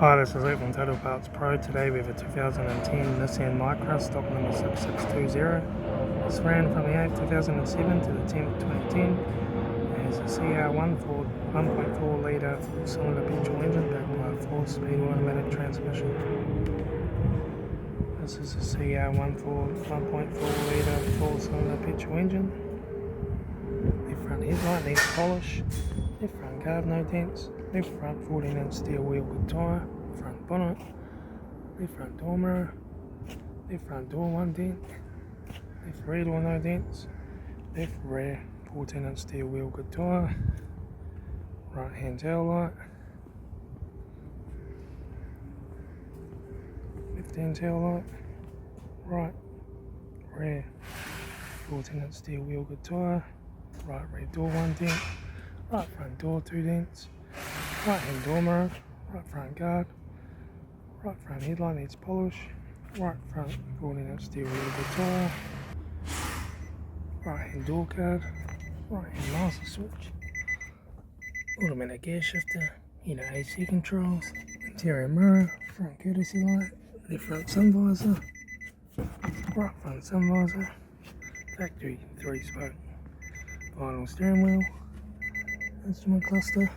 Hi, this is Litre from Total Parts Pro. Today we have a 2010 Nissan Micra, stock number 6620. This ran from the 8th 2007 to the 10th 2010. It has a CR1.4 litre 4-cylinder petrol engine backed by a 4-speed automatic transmission. This is a CR1.4 litre 4-cylinder petrol engine. The front headlight needs polish. Left front guard no dents. Left front 14-inch steel wheel good tyre. Front bonnet. Left front door mirror. Left front door 1 dent. Left rear door no dents. Left rear 14-inch steel wheel good tyre. Right hand tail light. Left hand tail light. Right rear 14-inch steel wheel good tyre. Right rear door 1 dent. Right front door 2 dents. Right hand door mirror. Right front guard. Right front headlight needs polish. Right front 14-inch steel wheel good tyre. Right hand door guard. Right hand master switch. Automatic gear shifter. Heater AC controls. Interior mirror. Front courtesy light. Left front sun visor. Right front sun visor. Factory 3-spoke vinyl steering wheel. Instrument cluster.